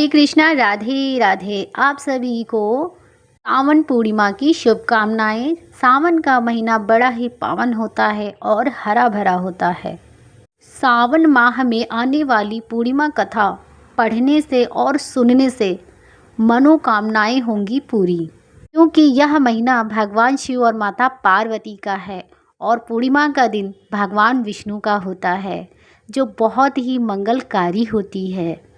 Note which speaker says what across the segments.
Speaker 1: श्री कृष्णा, राधे राधे। आप सभी को सावन पूर्णिमा की शुभकामनाएं। सावन का महीना बड़ा ही पावन होता है और हरा भरा होता है। सावन माह में आने वाली पूर्णिमा कथा पढ़ने से और सुनने से मनोकामनाएं होंगी पूरी, क्योंकि यह महीना भगवान शिव और माता पार्वती का है और पूर्णिमा का दिन भगवान विष्णु का होता है, जो बहुत ही मंगलकारी होती है।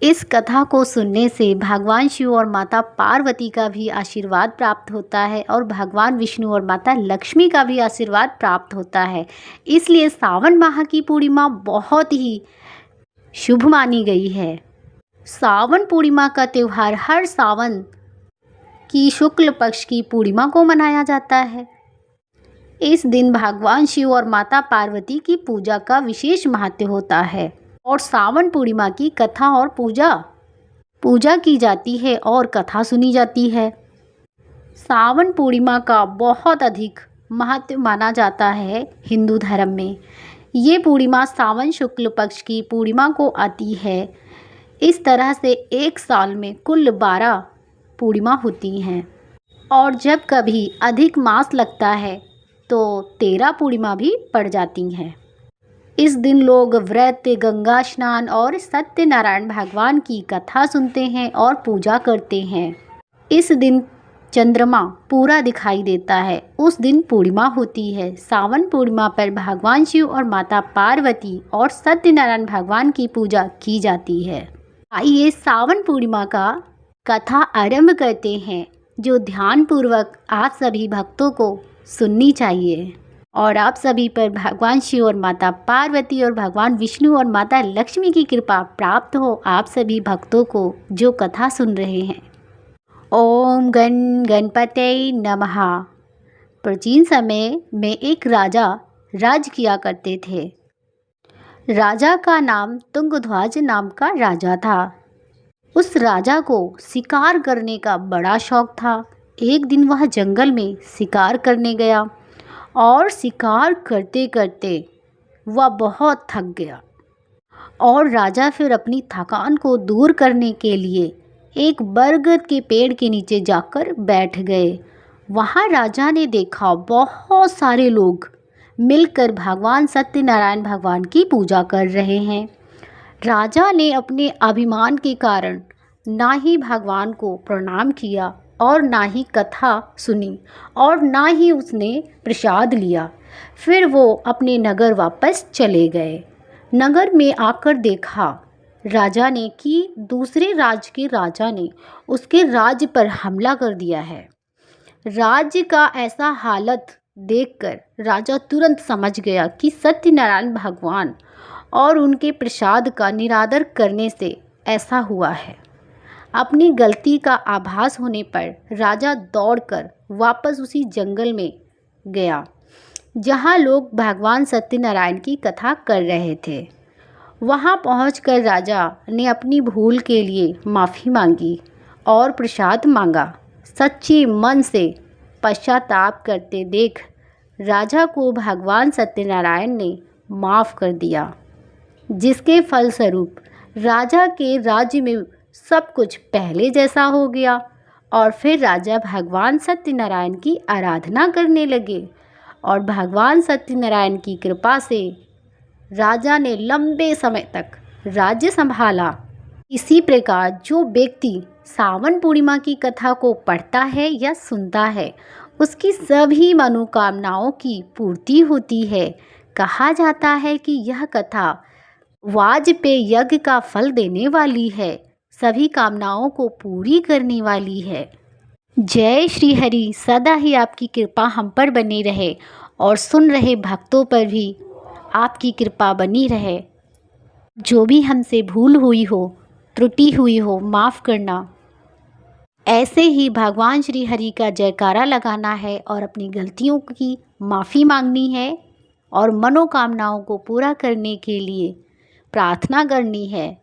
Speaker 1: इस कथा को सुनने से भगवान शिव और माता पार्वती का भी आशीर्वाद प्राप्त होता है और भगवान विष्णु और माता लक्ष्मी का भी आशीर्वाद प्राप्त होता है। इसलिए सावन माह की पूर्णिमा बहुत ही शुभ मानी गई है। सावन पूर्णिमा का त्यौहार हर सावन की शुक्ल पक्ष की पूर्णिमा को मनाया जाता है। इस दिन भगवान शिव और माता पार्वती की पूजा का विशेष महत्व होता है और सावन पूर्णिमा की कथा और पूजा की जाती है और कथा सुनी जाती है। सावन पूर्णिमा का बहुत अधिक महत्व माना जाता है हिंदू धर्म में। ये पूर्णिमा सावन शुक्ल पक्ष की पूर्णिमा को आती है। इस तरह से एक साल में कुल 12 पूर्णिमा होती हैं और जब कभी अधिक मास लगता है तो 13 पूर्णिमा भी पड़ जाती हैं। इस दिन लोग व्रत, गंगा स्नान और सत्यनारायण भगवान की कथा सुनते हैं और पूजा करते हैं। इस दिन चंद्रमा पूरा दिखाई देता है, उस दिन पूर्णिमा होती है। सावन पूर्णिमा पर भगवान शिव और माता पार्वती और सत्यनारायण भगवान की पूजा की जाती है। आइए सावन पूर्णिमा का कथा आरंभ करते हैं, जो ध्यानपूर्वक आप सभी भक्तों को सुननी चाहिए और आप सभी पर भगवान शिव और माता पार्वती और भगवान विष्णु और माता लक्ष्मी की कृपा प्राप्त हो आप सभी भक्तों को जो कथा सुन रहे हैं। ओम गणपते नमः। प्राचीन समय में एक राजा राज किया करते थे। राजा का नाम तुंगध्वज नाम का राजा था। उस राजा को शिकार करने का बड़ा शौक था। एक दिन वह जंगल में शिकार करने गया और शिकार करते करते वह बहुत थक गया और राजा फिर अपनी थकान को दूर करने के लिए एक बरगद के पेड़ के नीचे जाकर बैठ गए। वहाँ राजा ने देखा बहुत सारे लोग मिलकर भगवान सत्यनारायण भगवान की पूजा कर रहे हैं। राजा ने अपने अभिमान के कारण ना ही भगवान को प्रणाम किया और ना ही कथा सुनी और ना ही उसने प्रसाद लिया। फिर वो अपने नगर वापस चले गए। नगर में आकर देखा राजा ने कि दूसरे राज्य के राजा ने उसके राज्य पर हमला कर दिया है। राज्य का ऐसा हालत देखकर राजा तुरंत समझ गया कि सत्यनारायण भगवान और उनके प्रसाद का निरादर करने से ऐसा हुआ है। अपनी गलती का आभास होने पर राजा दौड़कर वापस उसी जंगल में गया जहाँ लोग भगवान सत्यनारायण की कथा कर रहे थे। वहाँ पहुंचकर राजा ने अपनी भूल के लिए माफ़ी मांगी और प्रसाद मांगा। सच्चे मन से पश्चाताप करते देख राजा को भगवान सत्यनारायण ने माफ़ कर दिया, जिसके फलस्वरूप राजा के राज्य में सब कुछ पहले जैसा हो गया और फिर राजा भगवान सत्यनारायण की आराधना करने लगे और भगवान सत्यनारायण की कृपा से राजा ने लंबे समय तक राज्य संभाला। इसी प्रकार जो व्यक्ति सावन पूर्णिमा की कथा को पढ़ता है या सुनता है, उसकी सभी मनोकामनाओं की पूर्ति होती है। कहा जाता है कि यह कथा वाजपेय यज्ञ का फल देने वाली है, सभी कामनाओं को पूरी करने वाली है। जय श्री हरि। सदा ही आपकी कृपा हम पर बनी रहे और सुन रहे भक्तों पर भी आपकी कृपा बनी रहे। जो भी हमसे भूल हुई हो, त्रुटि हुई हो, माफ़ करना। ऐसे ही भगवान श्री हरि का जयकारा लगाना है और अपनी गलतियों की माफ़ी मांगनी है और मनोकामनाओं को पूरा करने के लिए प्रार्थना करनी है।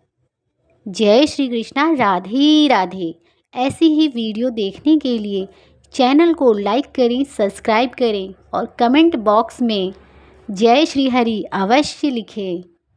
Speaker 1: जय श्री कृष्णा, राधे राधे। ऐसी ही वीडियो देखने के लिए चैनल को लाइक करें, सब्सक्राइब करें और कमेंट बॉक्स में जय श्री हरि अवश्य लिखें।